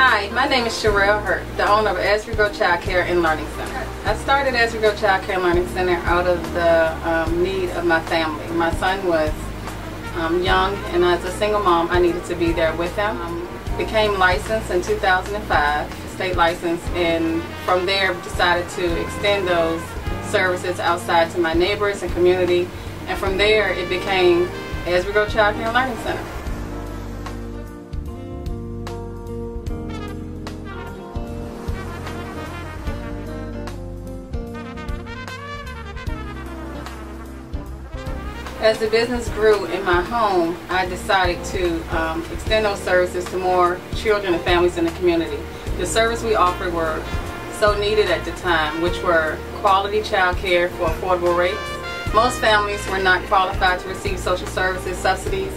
Hi, my name is Cherrelle, the owner of As We Grow Child Care and Learning Center. I started As We Grow Child Care and Learning Center out of the need of my family. My son was young, and as a single mom, I needed to be there with him. Became licensed in 2005, state license, and from there decided to extend those services outside to my neighbors and community. And from there, it became As We Grow Child Care and Learning Center. As the business grew in my home, I decided to extend those services to more children and families in the community. The service we offered were so needed at the time, which were quality child care for affordable rates. Most families were not qualified to receive social services subsidies,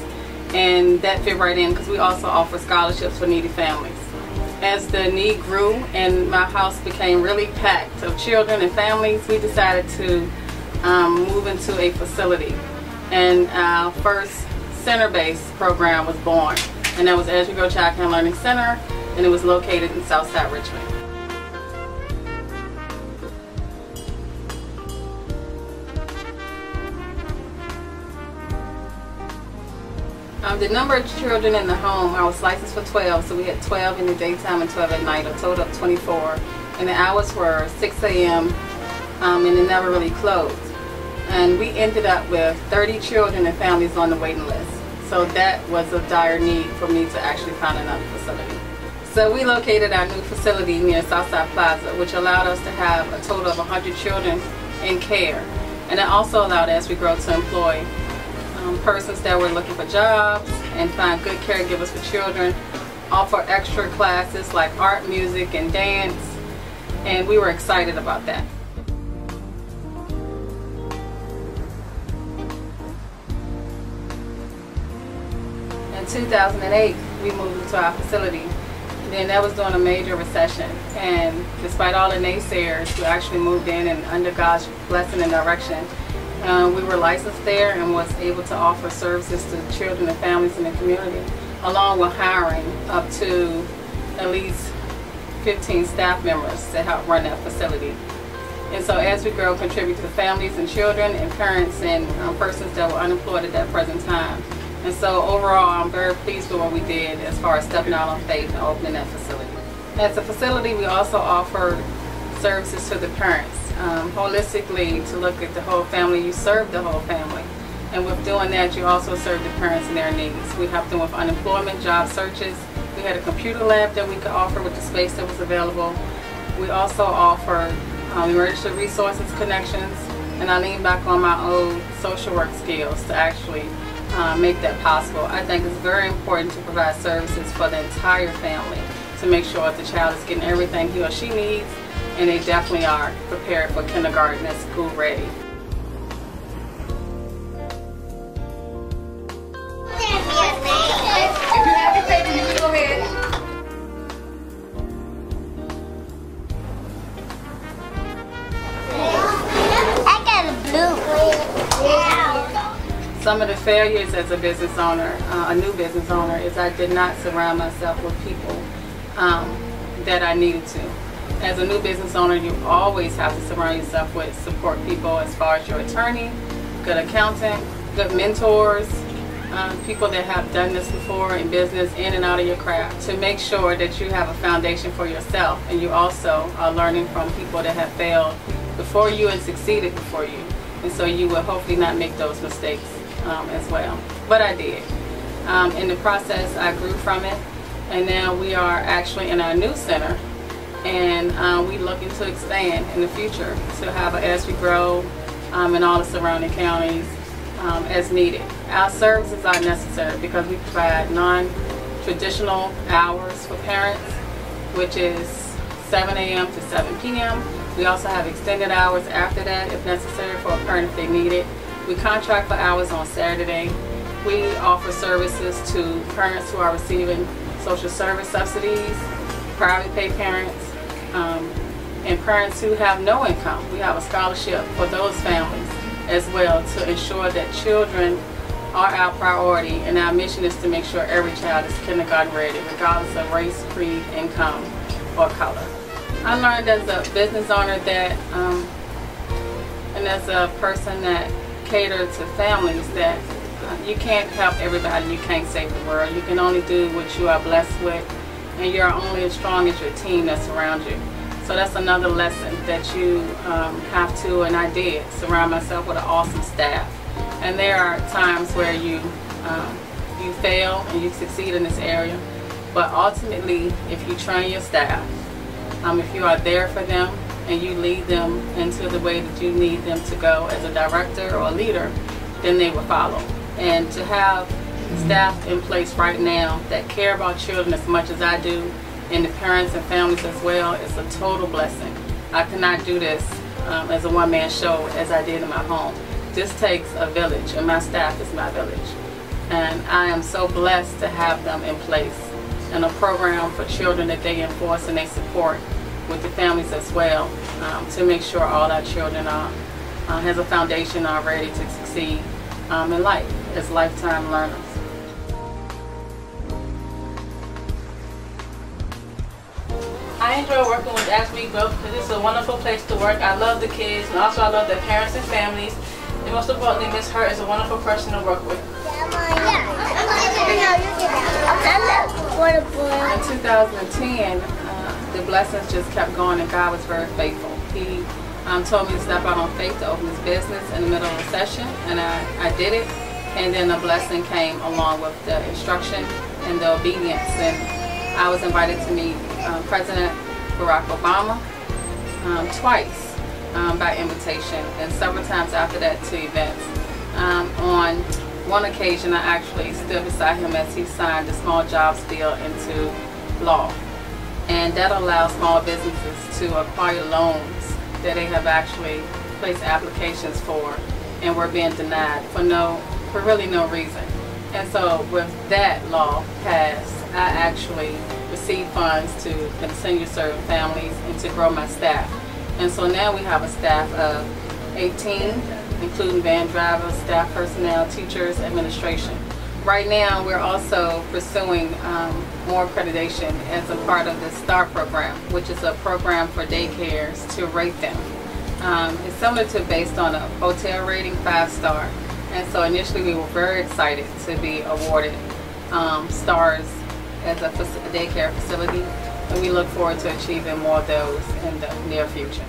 and that fit right in because we also offer scholarships for needy families. As the need grew and my house became really packed of children and families, we decided to move into a facility. And our first center-based program was born, and that was As We Grow Child Care and Learning Center, and it was located in Southside Richmond. The number of children in the home, I was licensed for 12, so we had 12 in the daytime and 12 at night, a total of 24. And the hours were 6 a.m. And it never really closed. And we ended up with 30 children and families on the waiting list. So that was a dire need for me to actually find another facility. So we located our new facility near Southside Plaza, which allowed us to have a total of 100 children in care. And it also allowed As We Grow to employ persons that were looking for jobs and find good caregivers for children, offer extra classes like art, music, and dance, and we were excited about that. In 2008, we moved into our facility. Then that was during a major recession, and despite all the naysayers, we actually moved in, and under God's blessing and direction, we were licensed there and was able to offer services to children and families in the community, along with hiring up to at least 15 staff members to help run that facility. And so As We Grow contributes to families and children and parents and persons that were unemployed at that present time. And so overall, I'm very pleased with what we did as far as stepping out on faith and opening that facility. As a facility, we also offer services to the parents. Holistically, to look at the whole family, you serve the whole family. And with doing that, you also serve the parents and their needs. We help them with unemployment, job searches. We had a computer lab that we could offer with the space that was available. We also offer emergency resources connections, and I lean back on my old social work skills to actually make that possible. I think it's very important to provide services for the entire family to make sure that the child is getting everything he or she needs, and they definitely are prepared for kindergarten and school ready. If you have your paper, you can go ahead. I got a blue. Some of the failures as a business owner, a new business owner, is I did not surround myself with people that I needed to. As a new business owner, you always have to surround yourself with support people as far as your attorney, good accountant, good mentors, people that have done this before in business, in and out of your craft, to make sure that you have a foundation for yourself, and you also are learning from people that have failed before you and succeeded before you. And so you will hopefully not make those mistakes as well. But I did. In the process, I grew from it, and now we are actually in our new center, and we're looking to expand in the future to have an As We Grow in all the surrounding counties as needed. Our services are necessary because we provide non-traditional hours for parents, which is 7 a.m. to 7 p.m. We also have extended hours after that if necessary for a parent if they need it. We contract for hours on Saturday. We offer services to parents who are receiving social service subsidies, private pay parents, and parents who have no income. We have a scholarship for those families as well to ensure that children are our priority, and our mission is to make sure every child is kindergarten ready, regardless of race, creed, income, or color. I learned as a business owner that, and as a person that caters to families, that you can't help everybody, you can't save the world. You can only do what you are blessed with, and you're only as strong as your team that's around you. So that's another lesson that you have to, and I did, surround myself with an awesome staff. And there are times where you fail and you succeed in this area, but ultimately, if you train your staff, if you are there for them and you lead them into the way that you need them to go as a director or a leader, then they will follow. And to have staff in place right now that care about children as much as I do, and the parents and families as well, is a total blessing. I could not do this as a one-man show as I did in my home. This takes a village, and my staff is my village. And I am so blessed to have them in place, and a program for children that they enforce and they support with the families as well, to make sure all our children has a foundation already to succeed in life as lifetime learners. I enjoy working with As We Grow because it's a wonderful place to work. I love the kids, and also I love their parents and families. And most importantly, Miss Hurt is a wonderful person to work with. In 2010, the blessings just kept going, and God was very faithful. He told me to step out on faith to open his business in the middle of a recession, and I did it. And then a blessing came along with the instruction and the obedience. And I was invited to meet President Barack Obama twice by invitation, and several times after that to events. On one occasion, I actually stood beside him as he signed the small jobs bill into law. And that allows small businesses to acquire loans that they have actually placed applications for and were being denied for really no reason. And so with that law passed, I actually received funds to continue serving families and to grow my staff. And so now we have a staff of 18, including van drivers, staff personnel, teachers, administration. Right now we're also pursuing more accreditation as a part of the STAR program, which is a program for daycares to rate them. It's similar to based on a hotel rating, 5-star. And so initially we were very excited to be awarded stars as a daycare facility, and we look forward to achieving more of those in the near future.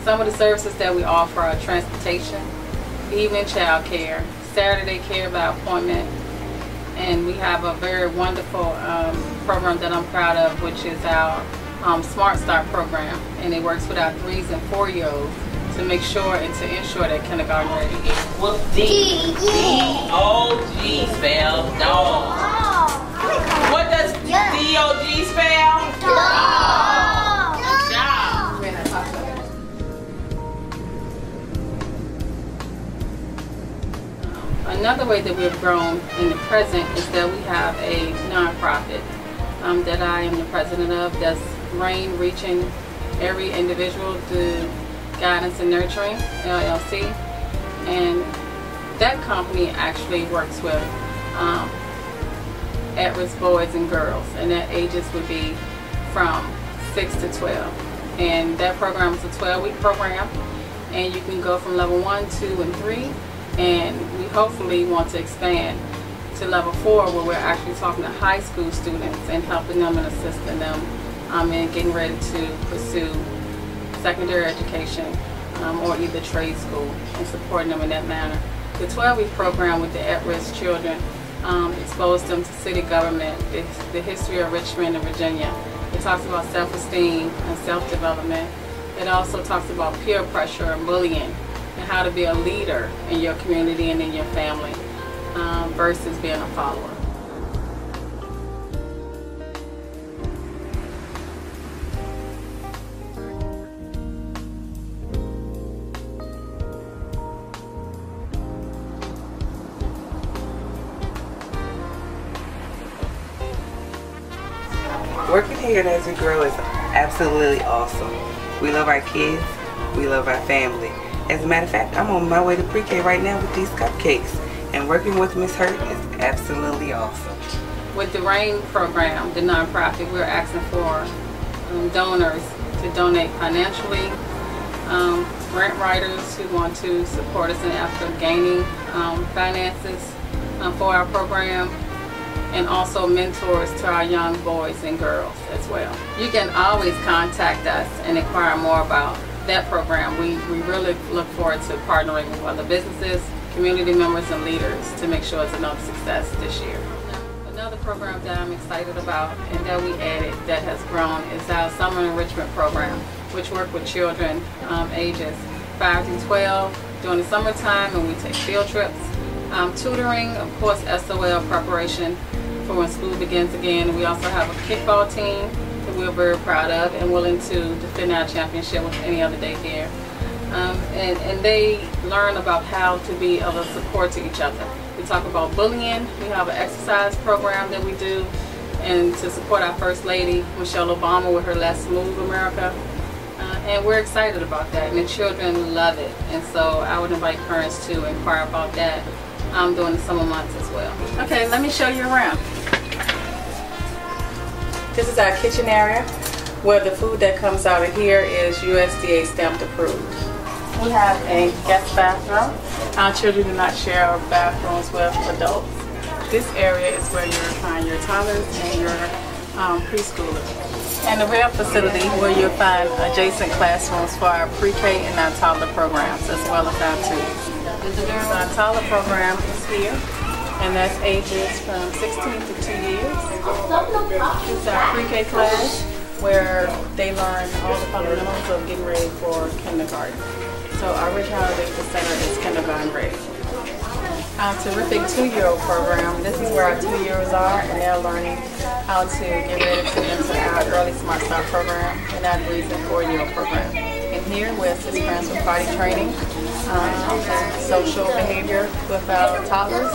Some of the services that we offer are transportation, evening child care, Saturday care by appointment, and we have a very wonderful program that I'm proud of, which is our Smart Start program, and it works with our 3s and 4-year-olds to make sure and to ensure that kindergarten ready. What's D? D-O-G spell dog. What does D-O-G spell? Dog. Dog. Another way that we've grown in the present is that we have a nonprofit that I am the president of, that's RAIN, Reaching Every Individual Through Guidance and Nurturing, LLC. And that company actually works with at-risk boys and girls, and their ages would be from 6 to 12. And that program is a 12-week program, and you can go from level 1, 2, and 3, and we hopefully want to expand to level 4, where we're actually talking to high school students and helping them and assisting them in getting ready to pursue secondary education or either trade school, and supporting them in that manner. The 12-week program with the at-risk children exposed them to city government, the history of Richmond and Virginia. It talks about self-esteem and self-development. It also talks about peer pressure and bullying, and how to be a leader in your community and in your family versus being a follower. Working here at As We Grow is absolutely awesome. We love our kids, we love our family. As a matter of fact, I'm on my way to pre-K right now with these cupcakes. And working with Miss Hurt is absolutely awesome. With the RAIN program, the nonprofit, we're asking for donors to donate financially, grant writers who want to support us in after gaining finances for our program, and also mentors to our young boys and girls as well. You can always contact us and inquire more about that program. We really look forward to partnering with other businesses, community members, and leaders to make sure it's another success this year. Another program that I'm excited about and that we added that has grown is our Summer Enrichment Program, which work with children ages 5 through 12 during the summertime, and we take field trips. Tutoring, of course, SOL preparation for when school begins again. And we also have a kickball team that we're very proud of and willing to defend our championship with any other daycare. And they learn about how to be of a support to each other. We talk about bullying. We have an exercise program that we do, and to support our First Lady, Michelle Obama, with her Let's Move America. And we're excited about that, and the children love it. And so I would invite parents to inquire about that during the summer months as well. Okay, let me show you around. This is our kitchen area, where the food that comes out of here is USDA stamped approved. We have a guest bathroom. Our children do not share bathrooms with adults. This area is where you'll find your toddlers and your preschoolers. And the rail facility, where you'll find adjacent classrooms for our pre-K and our toddler programs, as well as our tubes. Our toddler program is here, and that's ages from 16 to 2 years. This is our pre-K class, where they learn all the fundamentals of getting ready for kindergarten. So our Rich Holiday Center is kindergarten ready. Our terrific 2-year-old program, this is where our 2-year-olds are, and they're learning how to get ready to enter our early Smart Start program and our 3 and 4-year-old program. And here we assist parents with potty training, and social behavior with our toddlers,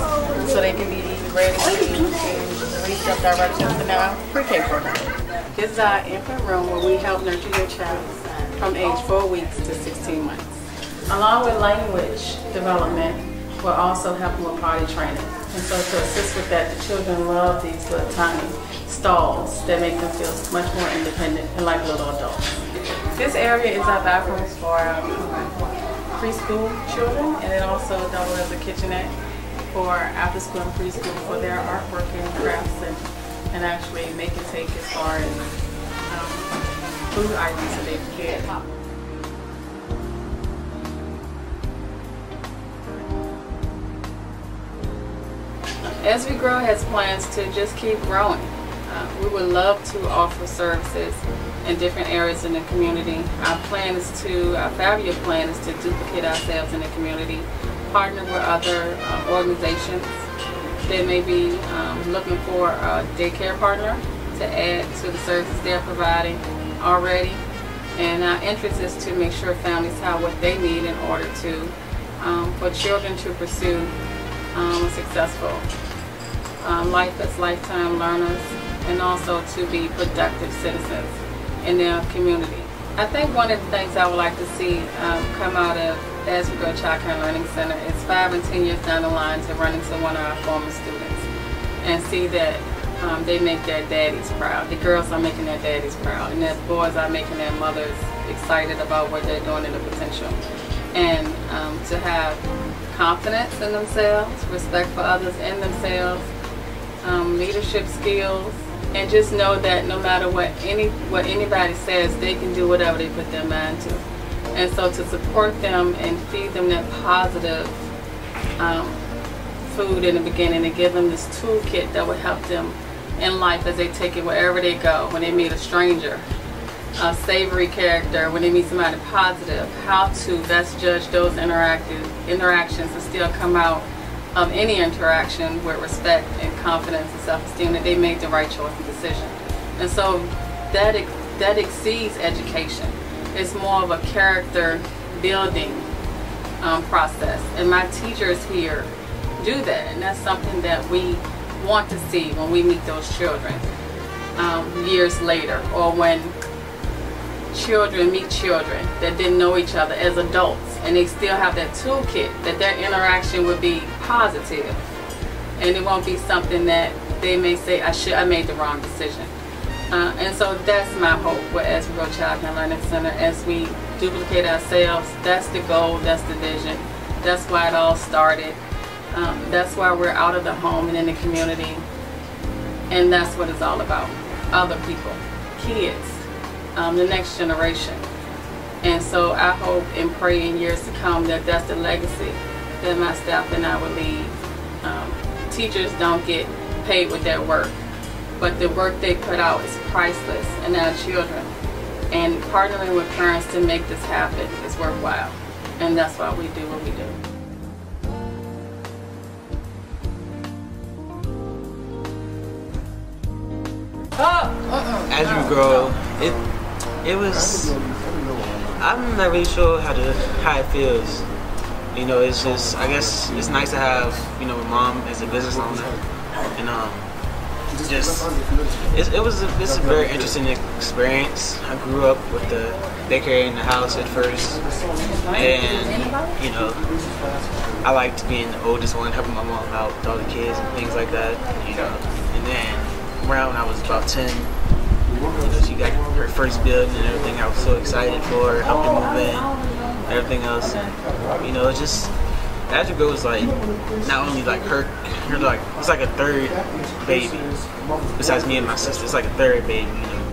so they can be ready to reach up directions in our pre-K program. This is our infant room, where we help nurture your child from age 4 weeks to 16 months. Along with language development, we're also helping with potty training. And so to assist with that, the children love these little tiny stalls that make them feel much more independent and like little adults. This area is our bathrooms for our preschool children, and it also doubles as a kitchenette for after school and preschool for their artwork and crafts and actually make and take as far as food items that they prepare. As we grow, has plans to just keep growing. We would love to offer services in different areas in the community. Our 5-year plan is to duplicate ourselves in the community, partner with other organizations that may be looking for a daycare partner to add to the services they're providing already. And our interest is to make sure families have what they need in order to for children to pursue a successful life as lifetime learners, and also to be productive citizens in their community. I think one of the things I would like to see come out of As We Grow Child Care Learning Center is 5 and 10 years down the line to run into one of our former students and see that they make their daddies proud. The girls are making their daddies proud, and the boys are making their mothers excited about what they're doing and the potential. And to have confidence in themselves, respect for others and themselves, leadership skills, and just know that no matter what anybody says, they can do whatever they put their mind to. And so to support them and feed them that positive food in the beginning, and give them this toolkit that will help them in life as they take it wherever they go. When they meet a stranger, a savory character, when they meet somebody positive, how to best judge those interactions and still come out of any interaction with respect and confidence and self-esteem that they made the right choice and decision. And so that exceeds education. It's more of a character building process, and my teachers here do that, and that's something that we want to see when we meet those children years later, or when children meet children that didn't know each other as adults, and they still have that toolkit that their interaction would be positive, and it won't be something that they may say I made the wrong decision. And so that's my hope as we go Child Care Learning Center, as we duplicate ourselves. That's the goal, that's the vision, that's why it all started. That's why we're out of the home and in the community, and that's what it's all about. Other people, kids, the next generation. And so I hope and pray in years to come that that's the legacy that my staff and I will leave. Teachers don't get paid with their work, but the work they put out is priceless in our children. And partnering with parents to make this happen is worthwhile. And that's why we do what we do. As you grow, it was, I'm not really sure how it feels. You know, it's just, I guess it's nice to have, you know, my mom as a business owner, and it's a very interesting experience. I grew up with the daycare in the house at first, and you know, I liked being the oldest one, helping my mom out with all the kids and things like that. You know, and then around when I was about 10, you know, she got her first building and everything. I was so excited for her, helped her move in, everything else. And, you know, it's just, as you go, it's like not only like her like, it's like a third baby besides me and my sister. It's like a third baby, you know.